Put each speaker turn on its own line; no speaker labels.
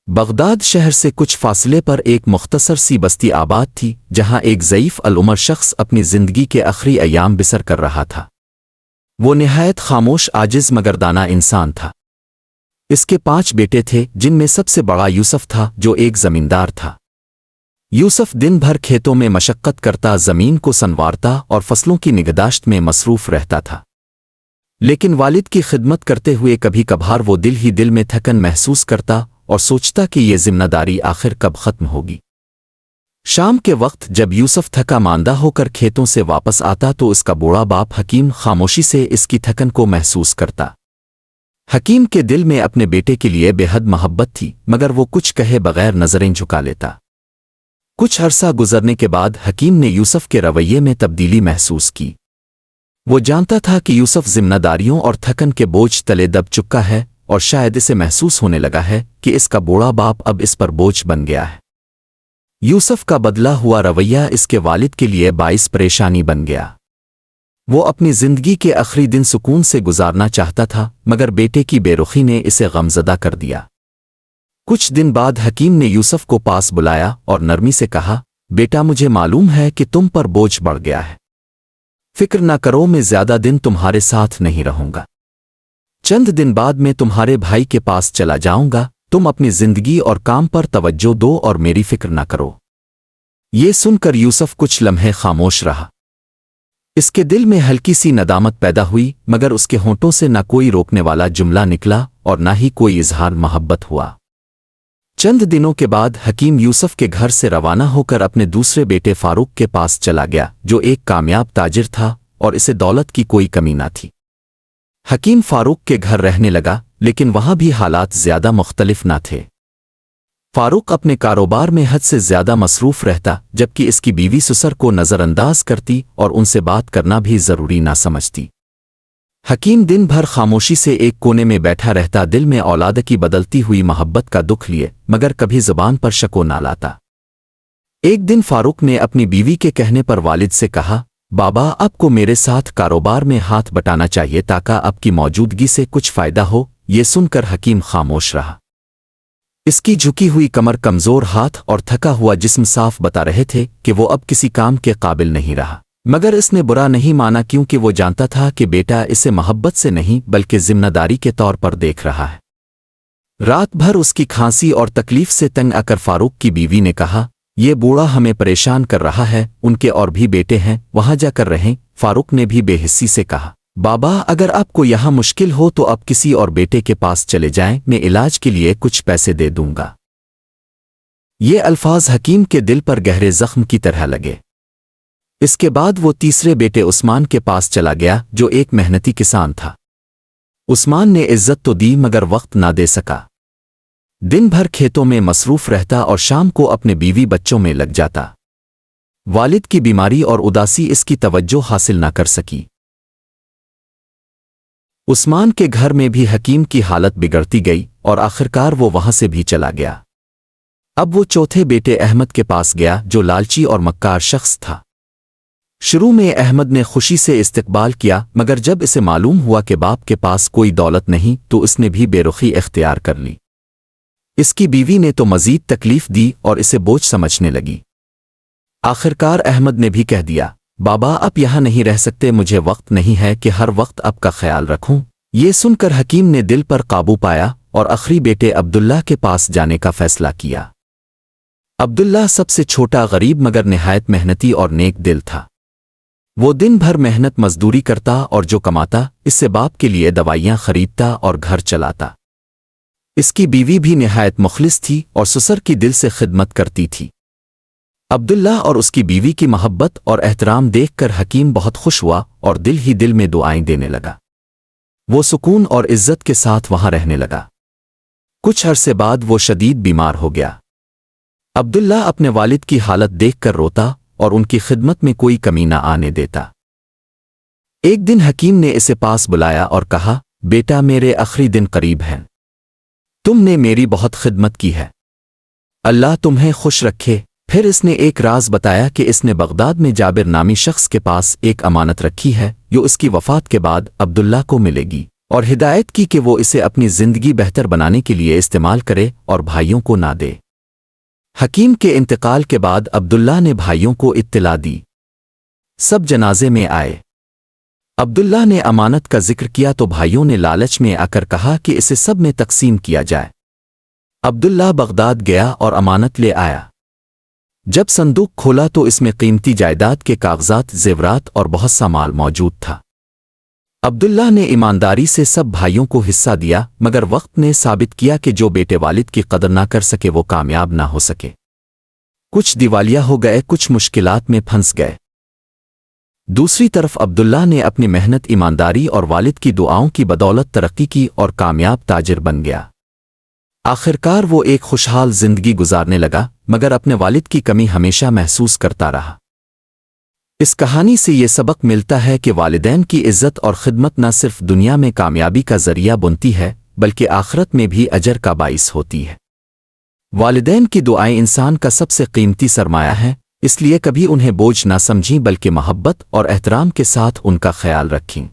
Baghdad شہر سے کچھ فاصلے پر ایک مختصر سی بستی آباد تھی جہاں ایک ضعیف العمر شخص اپنی زندگی کے آخری ایام بسر کر رہا تھا۔ وہ نہایت خاموش، عاجز مگر دانا انسان تھا۔ اس کے 5 بیٹے تھے جن میں سب سے بڑا یوسف تھا جو ایک زمیندار تھا۔ یوسف دن بھر کھیتوں میں مشقت کرتا، زمین کو سنوارتا اور فصلوں کی نگہداشت میں مصروف رہتا تھا، لیکن والد کی خدمت کرتے ہوئے کبھی کبھار وہ دل ہی دل میں تھکن محسوس کرتا اور سوچتا کہ یہ ذمہ داری آخر کب ختم ہوگی۔ شام کے وقت جب یوسف تھکا ماندہ ہو کر کھیتوں سے واپس آتا تو اس کا بوڑھا باپ حکیم خاموشی سے اس کی تھکن کو محسوس کرتا۔ حکیم کے دل میں اپنے بیٹے کے لیے بے حد محبت تھی، مگر وہ کچھ کہے بغیر نظریں جھکا لیتا۔ کچھ عرصہ گزرنے کے بعد حکیم نے یوسف کے رویے میں تبدیلی محسوس کی۔ وہ جانتا تھا کہ یوسف ذمہ داریوں اور تھکن کے بوجھ تلے دب چکا ہے، اور شاید اسے محسوس ہونے لگا ہے کہ اس کا بوڑھا باپ اب اس پر بوجھ بن گیا ہے۔ یوسف کا بدلا ہوا رویہ اس کے والد کے لیے باعث پریشانی بن گیا۔ وہ اپنی زندگی کے آخری دن سکون سے گزارنا چاہتا تھا، مگر بیٹے کی بے رخی نے اسے غمزدہ کر دیا۔ کچھ دن بعد حکیم نے یوسف کو پاس بلایا اور نرمی سے کہا، بیٹا مجھے معلوم ہے کہ تم پر بوجھ بڑھ گیا ہے، فکر نہ کرو، میں زیادہ دن تمہارے ساتھ نہیں رہوں گا۔ چند دن بعد میں تمہارے بھائی کے پاس چلا جاؤں گا، تم اپنی زندگی اور کام پر توجہ دو اور میری فکر نہ کرو۔ یہ سن کر یوسف کچھ لمحے خاموش رہا۔ اس کے دل میں ہلکی سی ندامت پیدا ہوئی، مگر اس کے ہونٹوں سے نہ کوئی روکنے والا جملہ نکلا اور نہ ہی کوئی اظہار محبت ہوا۔ چند دنوں کے بعد حکیم یوسف کے گھر سے روانہ ہو کر اپنے دوسرے بیٹے فاروق کے پاس چلا گیا جو ایک کامیاب تاجر تھا اور اسے دولت کی کوئی کمی نہ تھی۔ حکیم فاروق کے گھر رہنے لگا، لیکن وہاں بھی حالات زیادہ مختلف نہ تھے۔ فاروق اپنے کاروبار میں حد سے زیادہ مصروف رہتا، جبکہ اس کی بیوی سسر کو نظر انداز کرتی اور ان سے بات کرنا بھی ضروری نہ سمجھتی۔ حکیم دن بھر خاموشی سے ایک کونے میں بیٹھا رہتا، دل میں اولاد کی بدلتی ہوئی محبت کا دکھ لیے، مگر کبھی زبان پر شکو نہ لاتا۔ ایک دن فاروق نے اپنی بیوی کے کہنے پر والد سے کہا، بابا آپ کو میرے ساتھ کاروبار میں ہاتھ بٹانا چاہیے تاکہ آپ کی موجودگی سے کچھ فائدہ ہو۔ یہ سن کر حکیم خاموش رہا۔ اس کی جھکی ہوئی کمر، کمزور ہاتھ اور تھکا ہوا جسم صاف بتا رہے تھے کہ وہ اب کسی کام کے قابل نہیں رہا، مگر اس نے برا نہیں مانا کیونکہ وہ جانتا تھا کہ بیٹا اسے محبت سے نہیں بلکہ ذمہ داری کے طور پر دیکھ رہا ہے۔ رات بھر اس کی کھانسی اور تکلیف سے تنگ آ کر فاروق کی بیوی نے کہا، یہ بوڑھا ہمیں پریشان کر رہا ہے، ان کے اور بھی بیٹے ہیں، وہاں جا کر رہیں۔ فاروق نے بھی بے حسی سے کہا، بابا اگر آپ کو یہاں مشکل ہو تو آپ کسی اور بیٹے کے پاس چلے جائیں، میں علاج کے لیے کچھ پیسے دے دوں گا۔ یہ الفاظ حکیم کے دل پر گہرے زخم کی طرح لگے۔ اس کے بعد وہ تیسرے بیٹے عثمان کے پاس چلا گیا جو ایک محنتی کسان تھا۔ عثمان نے عزت تو دی مگر وقت نہ دے سکا۔ دن بھر کھیتوں میں مصروف رہتا اور شام کو اپنے بیوی بچوں میں لگ جاتا۔ والد کی بیماری اور اداسی اس کی توجہ حاصل نہ کر سکی۔ عثمان کے گھر میں بھی حکیم کی حالت بگڑتی گئی اور آخرکار وہ وہاں سے بھی چلا گیا۔ اب وہ چوتھے بیٹے احمد کے پاس گیا جو لالچی اور مکار شخص تھا۔ شروع میں احمد نے خوشی سے استقبال کیا، مگر جب اسے معلوم ہوا کہ باپ کے پاس کوئی دولت نہیں تو اس نے بھی بے رخی اختیار کر لی۔ اس کی بیوی نے تو مزید تکلیف دی اور اسے بوجھ سمجھنے لگی۔ آخرکار احمد نے بھی کہہ دیا، بابا آپ یہاں نہیں رہ سکتے، مجھے وقت نہیں ہے کہ ہر وقت آپ کا خیال رکھوں۔ یہ سن کر حکیم نے دل پر قابو پایا اور آخری بیٹے عبداللہ کے پاس جانے کا فیصلہ کیا۔ عبداللہ سب سے چھوٹا، غریب مگر نہایت محنتی اور نیک دل تھا۔ وہ دن بھر محنت مزدوری کرتا اور جو کماتا اس سے باپ کے لیے دوائیاں خریدتا اور گھر چلاتا۔ اس کی بیوی بھی نہایت مخلص تھی اور سسر کی دل سے خدمت کرتی تھی۔ عبداللہ اور اس کی بیوی کی محبت اور احترام دیکھ کر حکیم بہت خوش ہوا اور دل ہی دل میں دعائیں دینے لگا۔ وہ سکون اور عزت کے ساتھ وہاں رہنے لگا۔ کچھ عرصے بعد وہ شدید بیمار ہو گیا۔ عبداللہ اپنے والد کی حالت دیکھ کر روتا اور ان کی خدمت میں کوئی کمی نہ آنے دیتا۔ ایک دن حکیم نے اسے پاس بلایا اور کہا، بیٹا میرے آخری دن قریب ہیں، تم نے میری بہت خدمت کی ہے، اللہ تمہیں خوش رکھے۔ پھر اس نے ایک راز بتایا کہ اس نے بغداد میں جابر نامی شخص کے پاس ایک امانت رکھی ہے جو اس کی وفات کے بعد عبداللہ کو ملے گی۔ اور ہدایت کی کہ وہ اسے اپنی زندگی بہتر بنانے کے لیے استعمال کرے اور بھائیوں کو نہ دے۔ حکیم کے انتقال کے بعد عبداللہ نے بھائیوں کو اطلاع دی۔ سب جنازے میں آئے۔ عبداللہ نے امانت کا ذکر کیا تو بھائیوں نے لالچ میں آ کر کہا کہ اسے سب میں تقسیم کیا جائے۔ عبداللہ بغداد گیا اور امانت لے آیا۔ جب صندوق کھولا تو اس میں قیمتی جائیداد کے کاغذات، زیورات اور بہت سا مال موجود تھا۔ عبداللہ نے ایمانداری سے سب بھائیوں کو حصہ دیا، مگر وقت نے ثابت کیا کہ جو بیٹے والد کی قدر نہ کر سکے وہ کامیاب نہ ہو سکے۔ کچھ دیوالیہ ہو گئے، کچھ مشکلات میں پھنس گئے۔ دوسری طرف عبداللہ نے اپنی محنت، ایمانداری اور والد کی دعاؤں کی بدولت ترقی کی اور کامیاب تاجر بن گیا۔ آخرکار وہ ایک خوشحال زندگی گزارنے لگا، مگر اپنے والد کی کمی ہمیشہ محسوس کرتا رہا۔ اس کہانی سے یہ سبق ملتا ہے کہ والدین کی عزت اور خدمت نہ صرف دنیا میں کامیابی کا ذریعہ بنتی ہے بلکہ آخرت میں بھی اجر کا باعث ہوتی ہے۔ والدین کی دعائیں انسان کا سب سے قیمتی سرمایہ ہیں، اس لیے کبھی انہیں بوجھ نہ سمجھیں بلکہ محبت اور احترام کے ساتھ ان کا خیال رکھیں۔